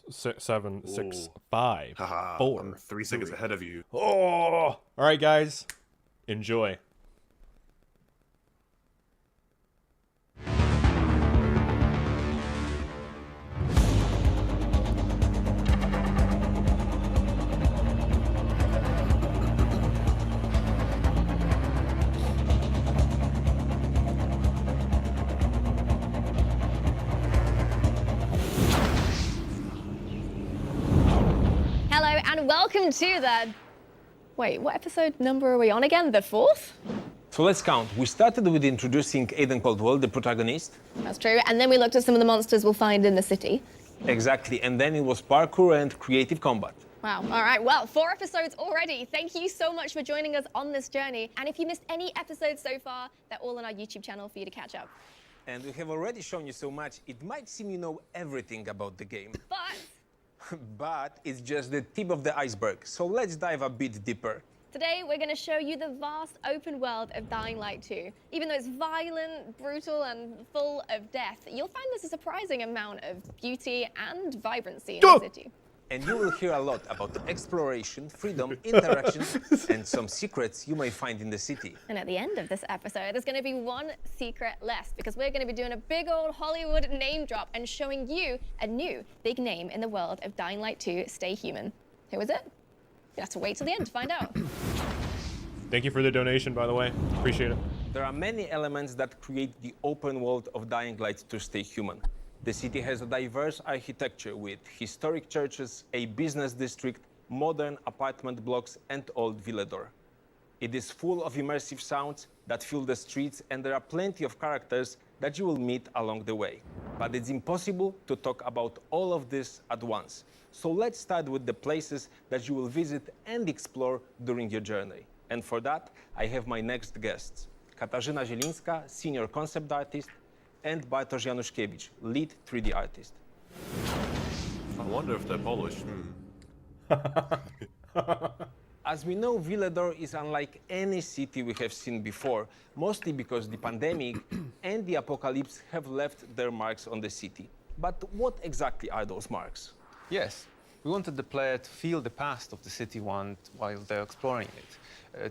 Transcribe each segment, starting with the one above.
7, 6, 5, Haha, 4. I'm 3 seconds ahead of you. Oh! All right, guys. Enjoy. Hello and welcome to the... Wait, what episode number are we on again? The 4th? So let's count. We started with introducing Aiden Caldwell, the protagonist. That's true. And then we looked at some of the monsters we'll find in the city. Exactly, and then it was parkour and creative combat. Wow. All right. Well, 4 episodes already. Thank you so much for joining us on this journey. And if you missed any episodes so far, they're all on our YouTube channel for you to catch up. And we have already shown you so much, it might seem you know everything about the game. But it's just the tip of the iceberg. So let's dive a bit deeper. Today, we're going to show you the vast open world of Dying Light 2. Even though it's violent, brutal, and full of death, you'll find there's a surprising amount of beauty and vibrancy in the city. And you will hear a lot about exploration, freedom, interaction, and some secrets you may find in the city. And at the end of this episode, there's going to be one secret less, because we're going to be doing a big old Hollywood name drop and showing you a new big name in the world of Dying Light 2, Stay Human. Who is it? You have to wait till the end to find out. Thank you for the donation, by the way. Appreciate it. There are many elements that create the open world of Dying Light to Stay Human. The city has a diverse architecture with historic churches, a business district, modern apartment blocks, and old Villador. It is full of immersive sounds that fill the streets, and there are plenty of characters that you will meet along the way. But it's impossible to talk about all of this at once. So let's start with the places that you will visit and explore during your journey. And for that, I have my next guests. Katarzyna Zielińska, senior concept artist, and Bartosz Januszkiewicz, lead 3D artist. I wonder if they're Polish. As we know, Villador is unlike any city we have seen before, mostly because the pandemic and the apocalypse have left their marks on the city. But what exactly are those marks? Yes, we wanted the player to feel the past of the city while they're exploring it.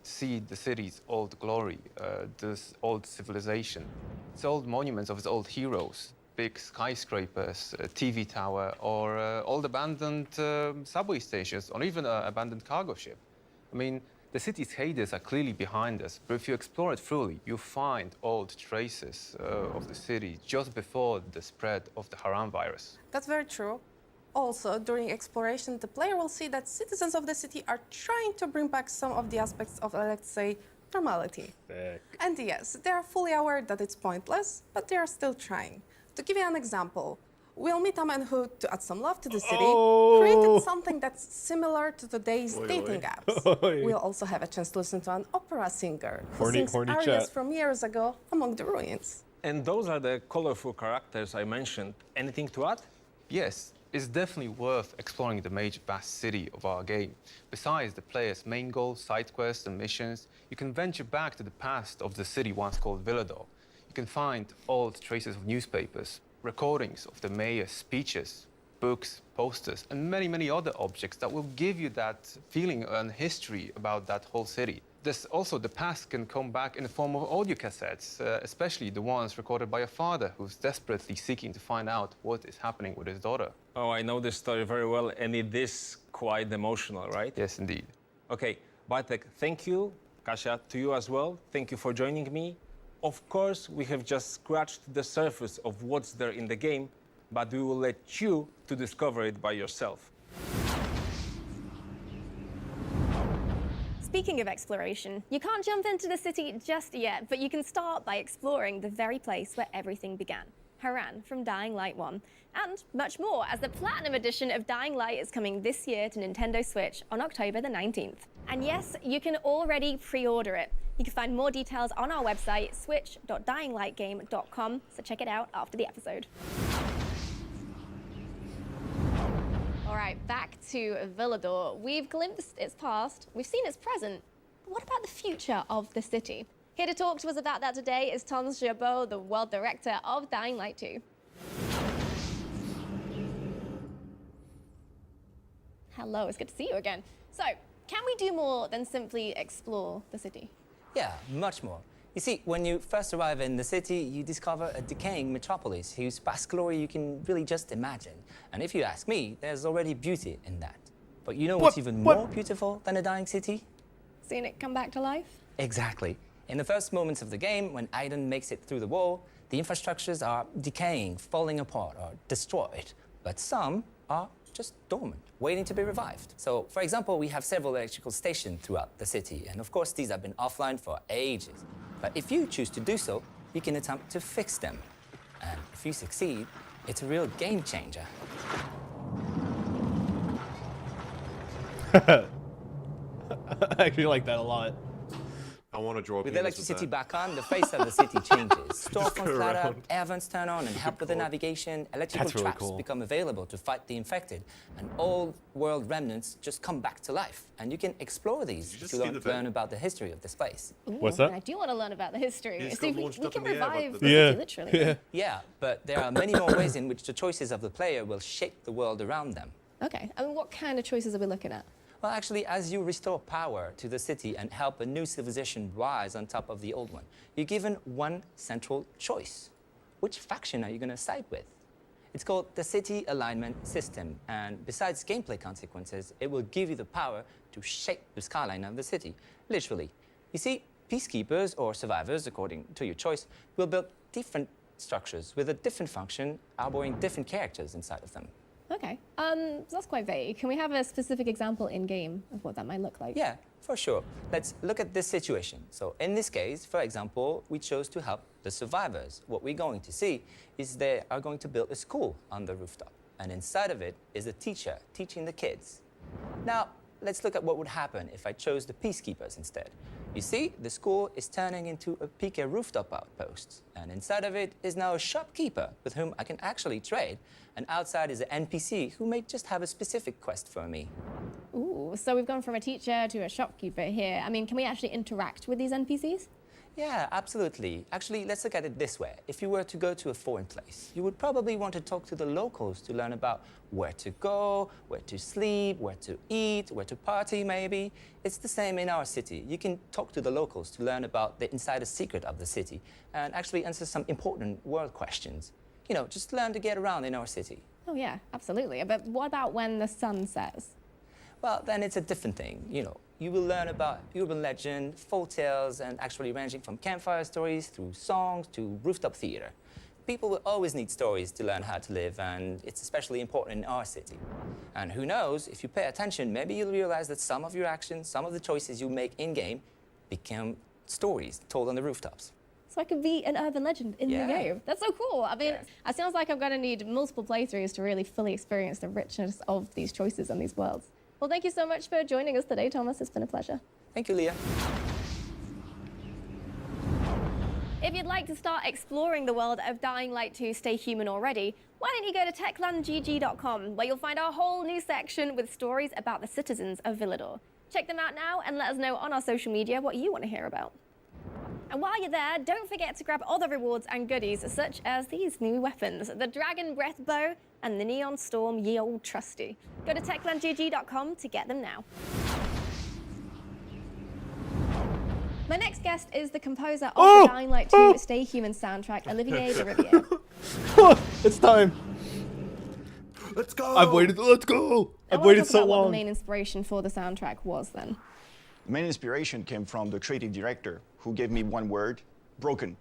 To see the city's old glory, this old civilization, its old monuments of its old heroes, big skyscrapers, a TV tower, or old abandoned subway stations, or even an abandoned cargo ship. I mean, the city's heydays are clearly behind us, but if you explore it fully, you find old traces of the city just before the spread of the Haram virus. That's very true. Also, during exploration, the player will see that citizens of the city are trying to bring back some of the aspects of, let's say, normality. And yes, they are fully aware that it's pointless, but they are still trying. To give you an example, we'll meet a man who, to add some love to the city, created something that's similar to today's dating apps. We'll also have a chance to listen to an opera singer who sings arias from years ago among the ruins. And those are the colorful characters I mentioned. Anything to add? Yes, it's definitely worth exploring the major vast city of our game. Besides the player's main goals, side quests, and missions, you can venture back to the past of the city once called Villador. You can find old traces of newspapers, recordings of the mayor's speeches, books, posters, and many, many other objects that will give you that feeling and history about that whole city. There's also the past can come back in the form of audio cassettes, especially the ones recorded by a father who's desperately seeking to find out what is happening with his daughter. Oh, I know this story very well, and it is quite emotional, right? Yes, indeed. Okay, Bartek, thank you. Kasia, to you as well. Thank you for joining me. Of course, we have just scratched the surface of what's there in the game, but we will let you to discover it by yourself. Speaking of exploration, you can't jump into the city just yet, but you can start by exploring the very place where everything began, Haran from Dying Light 1, and much more, as the Platinum Edition of Dying Light is coming this year to Nintendo Switch on October the 19th. And yes, you can already pre-order it. You can find more details on our website, switch.dyinglightgame.com, so check it out after the episode. All right, back to Villador. We've glimpsed its past, we've seen its present, but what about the future of the city? Here to talk to us about that today is Tom Misterbo, the world director of Dying Light 2. Hello, it's good to see you again. So, can we do more than simply explore the city? Yeah, much more. You see, when you first arrive in the city, you discover a decaying metropolis whose past glory you can really just imagine. And if you ask me, there's already beauty in that. But you know what's even more beautiful than a dying city? Seeing it come back to life? Exactly. In the first moments of the game, when Aiden makes it through the wall, the infrastructures are decaying, falling apart, or destroyed. But some are just dormant, waiting to be revived. So, for example, we have several electrical stations throughout the city, and of course, these have been offline for ages. But if you choose to do so, you can attempt to fix them. And if you succeed, it's a real game changer. I actually like that a lot. I want to draw a With penis electricity that. back on, the face of the city changes. Storefronts go light up, around. air vents turn on, and help with the navigation. Electrical That's really traps cool. become available to fight the infected, and old world remnants just come back to life. And you can explore these just if you see the learn vent? about the history of this place. What's Ooh, that? I do want to learn about the history. He just See, got we launched up can in the air, but revive the- the Yeah. city, literally. Yeah. Yeah, but there are many more ways in which the choices of the player will shape the world around them. Okay, I mean, what kind of choices are we looking at? Well, actually, as you restore power to the city and help a new civilization rise on top of the old one, you're given one central choice. Which faction are you going to side with? It's called the City Alignment System, and besides gameplay consequences, it will give you the power to shape the skyline of the city, literally. You see, peacekeepers or survivors, according to your choice, will build different structures with a different function, harboring different characters inside of them. Okay, that's quite vague. Can we have a specific example in-game of what that might look like? Yeah, for sure. Let's look at this situation. So in this case, for example, we chose to help the survivors. What we're going to see is they are going to build a school on the rooftop. And inside of it is a teacher teaching the kids. Now, let's look at what would happen if I chose the peacekeepers instead. You see, the school is turning into a PK rooftop outpost. And inside of it is now a shopkeeper with whom I can actually trade. And outside is an NPC who may just have a specific quest for me. Ooh, so we've gone from a teacher to a shopkeeper here. I mean, can we actually interact with these NPCs? Yeah, absolutely. Actually, let's look at it this way. If you were to go to a foreign place, you would probably want to talk to the locals to learn about where to go, where to sleep, where to eat, where to party, maybe. It's the same in our city. You can talk to the locals to learn about the insider secret of the city and actually answer some important world questions. You know, just learn to get around in our city. Oh yeah, absolutely. But what about when the sun sets? Well, then it's a different thing. You know, you will learn about urban legend, folk tales, and actually ranging from campfire stories through songs to rooftop theater. People will always need stories to learn how to live, and it's especially important in our city. And who knows, if you pay attention, maybe you'll realize that some of your actions, some of the choices you make in-game become stories told on the rooftops. So I could be an urban legend in the game. That's so cool. I mean, it sounds like I'm going to need multiple playthroughs to really fully experience the richness of these choices and these worlds. Well, thank you so much for joining us today, Thomas. It's been a pleasure. Thank you, Leah. If you'd like to start exploring the world of Dying Light 2 Stay Human already, why don't you go to techlandgg.com, where you'll find our whole new section with stories about the citizens of Villador. Check them out now and let us know on our social media what you want to hear about. And while you're there, don't forget to grab other rewards and goodies, such as these new weapons, the Dragon Breath Bow and the Neon Storm Ye Old Trusty. Go to techlandgg.com to get them now. My next guest is the composer of the Dying Light 2 Stay Human soundtrack, Olivier de Riviere. It's time. Let's go! I've waited. Let's go. I I've wanna waited talk so about what the long. main inspiration for the soundtrack was then. The main inspiration came from the creative director who gave me one word, broken.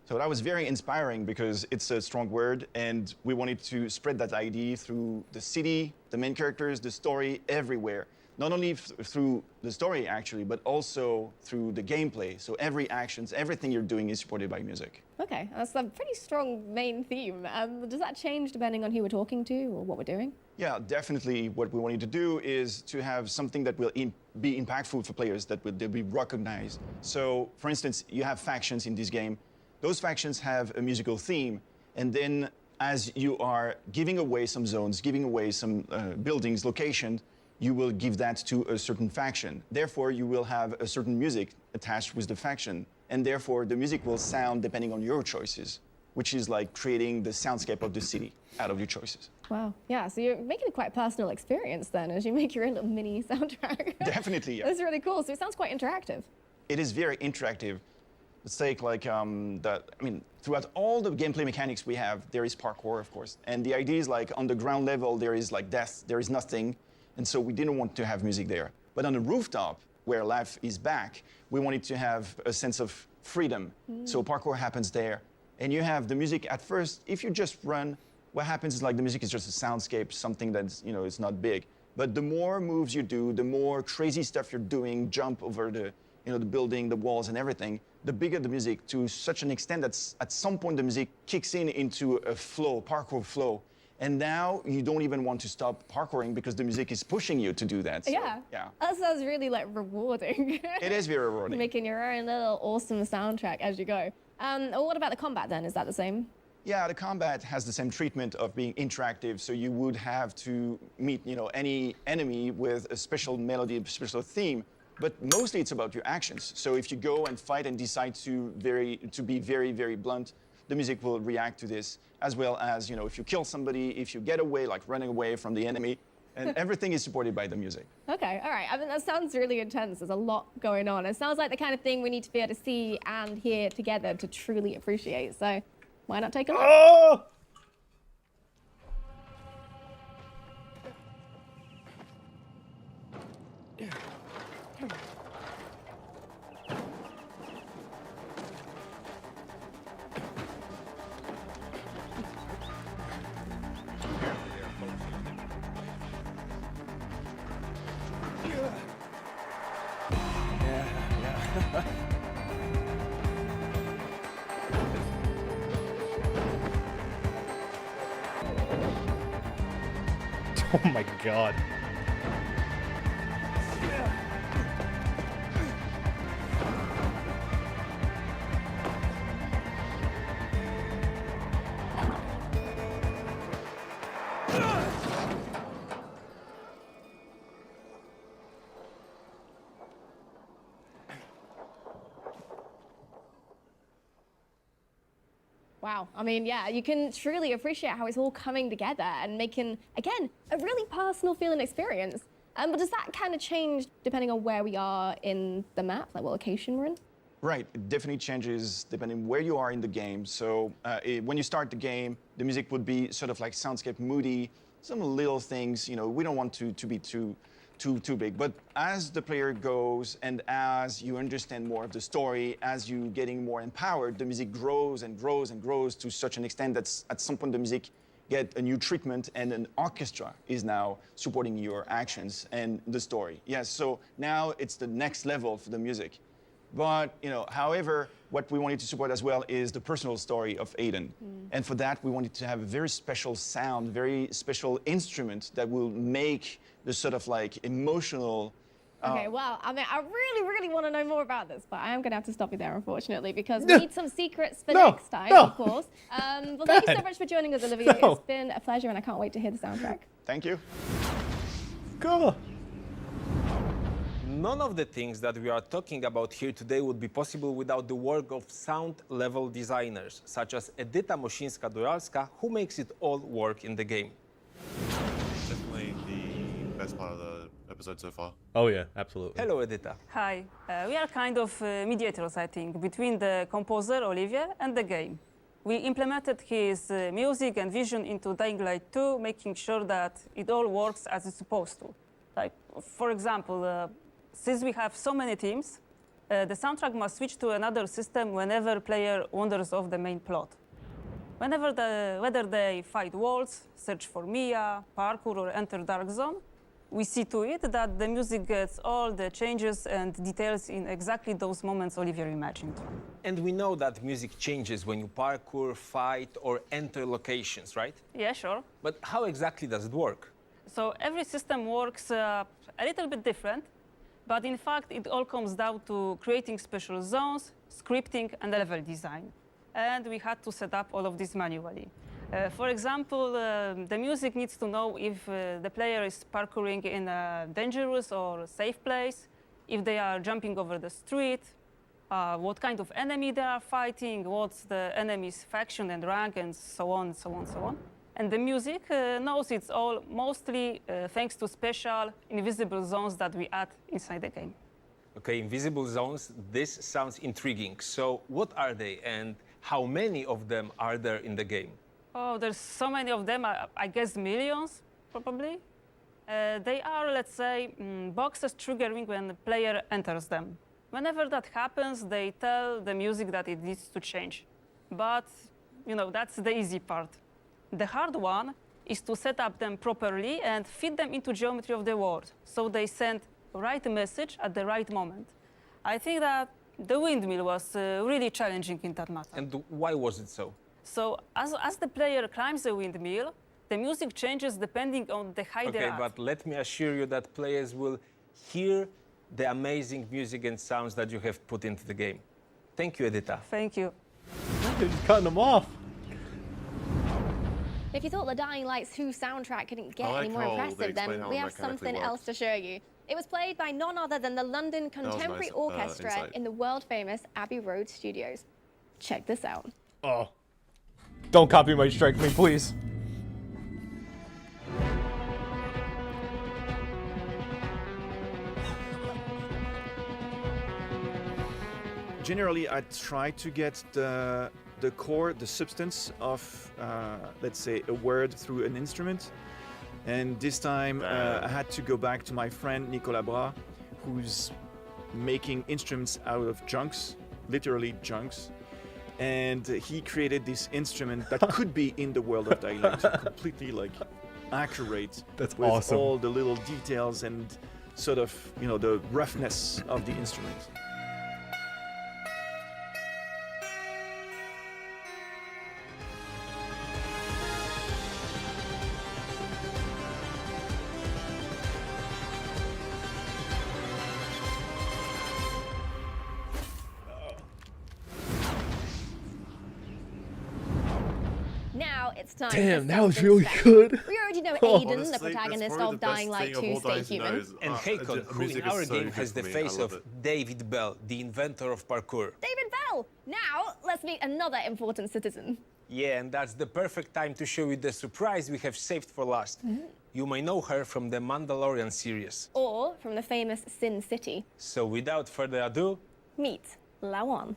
So that was very inspiring because it's a strong word and we wanted to spread that idea through the city, the main characters, the story, everywhere. Not only through the story actually, but also through the gameplay. So every actions, everything you're doing is supported by music. Okay, that's a pretty strong main theme. Does that change depending on who we're talking to or what we're doing? Yeah, definitely what we wanted to do is to have something that will be impactful for players, that will be recognized. So, for instance, you have factions in this game. Those factions have a musical theme, and then as you are giving away some zones, giving away some buildings, locations, you will give that to a certain faction. Therefore, you will have a certain music attached with the faction, and therefore the music will sound depending on your choices, which is like creating the soundscape of the city out of your choices. Wow. Yeah, so you're making it quite a personal experience then as you make your own little mini soundtrack. Definitely, yeah. That's really cool. So it sounds quite interactive. It is very interactive. Let's take like throughout all the gameplay mechanics we have, there is parkour, of course. And the idea is like on the ground level, there is like death, there is nothing. And so we didn't want to have music there. But on the rooftop, where life is back, we wanted to have a sense of freedom. So parkour happens there. And you have the music at first, if you just run, what happens is like the music is just a soundscape, something that's, it's not big. But the more moves you do, the more crazy stuff you're doing, jump over the building, the walls and everything, the bigger the music, to such an extent that at some point the music kicks into a flow, parkour flow. And now you don't even want to stop parkouring because the music is pushing you to do that. So, yeah. That sounds really like rewarding. It is very rewarding. Making your own little awesome soundtrack as you go. What about the combat then? Is that the same? Yeah, the combat has the same treatment of being interactive. So you would have to meet, any enemy with a special melody, a special theme. But mostly it's about your actions. So if you go and fight and decide to be very, very blunt, the music will react to this, as well as, if you kill somebody, if you get away, like running away from the enemy, and everything is supported by the music. Okay, all right. I mean, that sounds really intense. There's a lot going on. It sounds like the kind of thing we need to be able to see and hear together to truly appreciate. So why not take a look? Oh! Oh my god. Wow. I mean, yeah, you can truly appreciate how it's all coming together and making, again, a really personal feeling experience. But does that kind of change depending on where we are in the map, like what location we're in? Right, it definitely changes depending where you are in the game. So when you start the game, the music would be sort of like soundscape moody, some little things, we don't want to be too big. But as the player goes and as you understand more of the story, as you getting more empowered, the music grows and grows and grows to such an extent that at some point the music get a new treatment and an orchestra is now supporting your actions and the story. Yes, so now it's the next level for the music. But, however, what we wanted to support as well is the personal story of Aiden. And for that, we wanted to have a very special sound, very special instrument that will make the sort of like emotional. Okay, well, I mean, I really, really want to know more about this, but I am going to have to stop you there, unfortunately, because we need some secrets for next time, of course. Well, thank you so much for joining us, Olivier. It's been a pleasure, and I can't wait to hear the soundtrack. Thank you. Cool. None of the things that we are talking about here today would be possible without the work of sound-level designers, such as Edyta Mosińska-Duralska, who makes it all work in the game. Definitely the best part of the episode so far. Oh yeah, absolutely. Hello, Edyta. Hi. We are kind of mediators, I think, between the composer, Olivier, and the game. We implemented his music and vision into Dying Light 2, making sure that it all works as it's supposed to. Like, for example, since we have so many teams, the soundtrack must switch to another system whenever player wanders off the main plot. Whether they fight walls, search for Mia, parkour, or enter Dark Zone, we see to it that the music gets all the changes and details in exactly those moments Olivier imagined. And we know that music changes when you parkour, fight, or enter locations, right? Yeah, sure. But how exactly does it work? So every system works a little bit different, but in fact, it all comes down to creating special zones, scripting, and level design. And we had to set up all of this manually. For example, the music needs to know if the player is parkouring in a dangerous or safe place, if they are jumping over the street, what kind of enemy they are fighting, what's the enemy's faction and rank, and so on, so on, so on. And the music knows it's all mostly thanks to special invisible zones that we add inside the game. Okay, invisible zones, this sounds intriguing. So what are they and how many of them are there in the game? Oh, there's so many of them, I guess millions, probably. They are, let's say, boxes triggering when the player enters them. Whenever that happens, they tell the music that it needs to change. But, you know, that's the easy part. The hard one is to set up them properly and fit them into geometry of the world, so they send right message at the right moment. I think that the windmill was really challenging in that matter. And why was it so? So as the player climbs the windmill, the music changes depending on the height they're Okay, at. but let me assure you that players will hear the amazing music and sounds that you have put into the game. Thank you, Edita. Thank you. They're just cutting them off. If you thought the Dying Light 2 soundtrack couldn't get I any like more how they impressive, explain then how we it have mechanically something works. else to show you. It was played by none other than the London was Contemporary nice, Orchestra insight. in the world-famous Abbey Road Studios. Check this out. Oh. Don't copyright strike me, please. Generally, I try to get the core, the substance of, let's say, a word through an instrument. And this time, I had to go back to my friend Nicolas Bras, who's making instruments out of junks, literally junks. And he created this instrument that could be in the world of Dying Light, completely like accurate. That's with awesome. all the little details and sort of, you know, the roughness of the instrument. Now it's time Damn, for that was something really special. good. We already know Oh. Aiden, the protagonist of Dying Light 2, Stay Human. And Hakon, who in our game has the face of David Bell, the inventor of parkour. David Bell! Now, let's meet another important citizen. Yeah, and that's the perfect time to show you the surprise we have saved for last. You may know her from the Mandalorian series. Or from the famous Sin City. So without further ado, Meet Lawan.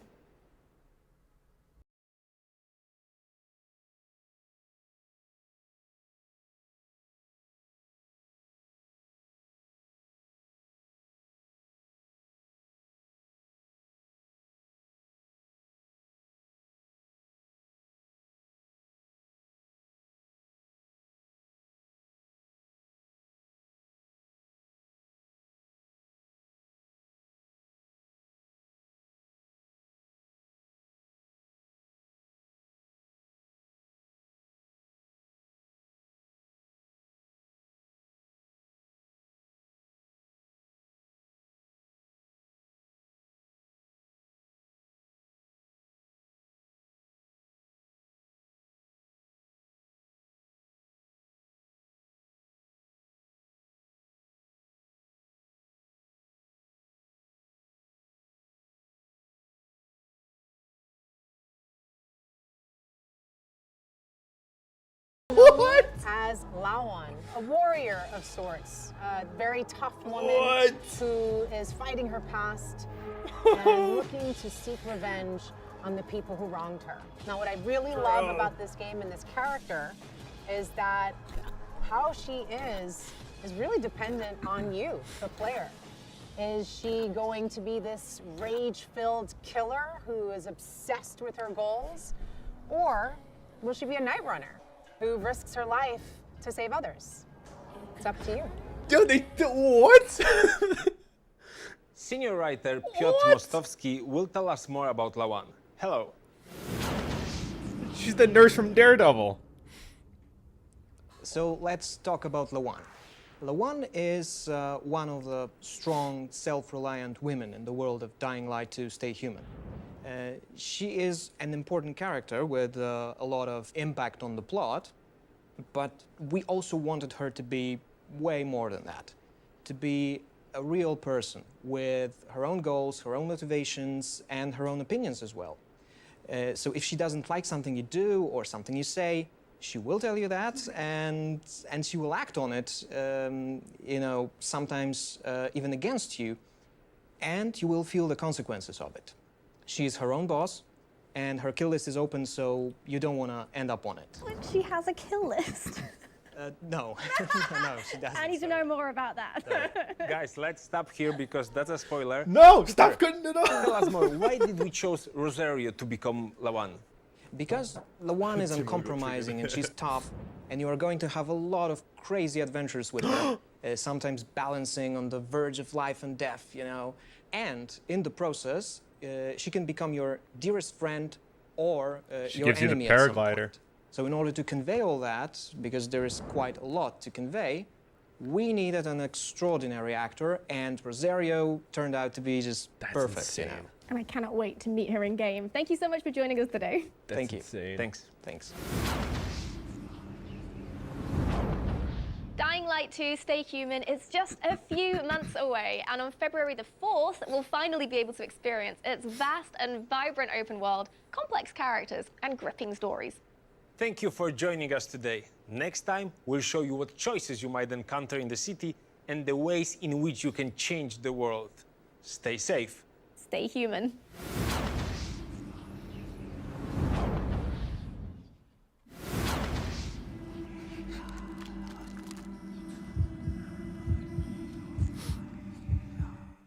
What? As Lawan, a warrior of sorts, a very tough woman What? who is fighting her past and looking to seek revenge on the people who wronged her. Now, what I really love about this game and this character is that how she is really dependent on you, the player. Is she going to be this rage-filled killer who is obsessed with her goals? Or will she be a night runner who risks her life to save others? It's up to you. Dude, what? senior writer Piotr What? Mostovsky will tell us more about Lawan. Hello. She's the nurse from Daredevil. So let's talk about Lawan. Lawan is one of the strong, self-reliant women in the world of Dying Light to Stay Human. She is an important character with a lot of impact on the plot, but we also wanted her to be way more than that. To be a real person with her own goals, her own motivations, and her own opinions as well. So if she doesn't like something you do or something you say, She will tell you that, and she will act on it, you know, sometimes even against you, and you will feel the consequences of it. She is her own boss, and her kill list is open, so you don't want to end up on it. She has a kill list. No, no, she doesn't. I need to know more about that. Guys, let's stop here because that's a spoiler. No, stop cutting it off. Tell us more. Why did we choose Rosario to become Lawan? Because Lawan is uncompromising and she's tough, and you are going to have a lot of crazy adventures with her, sometimes balancing on the verge of life and death, you know. And in the process, she can become your dearest friend or She your gives you the enemy at some paraglider. point. So in order to convey all that, because there is quite a lot to convey, we needed an extraordinary actor, and Rosario turned out to be just perfect. insane. You know? And I cannot wait to meet her in game. Thank you so much for joining us today. Thank you. insane. Thanks. Thanks. Dying Light 2 Stay Human is just a few months away, and on February the 4th, we'll finally be able to experience its vast and vibrant open world, complex characters, and gripping stories. Thank you for joining us today. Next time, we'll show you what choices you might encounter in the city and the ways in which you can change the world. Stay safe. Stay human.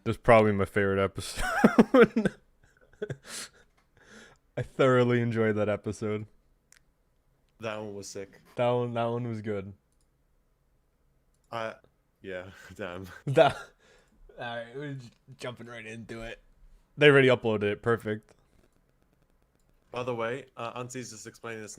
This is probably my favorite episode. I thoroughly enjoyed that episode. That one was sick. That one was good. Yeah, damn. That. All right, we're just jumping right into it. They already uploaded it. Perfect. By the way, Auntie's just explaining this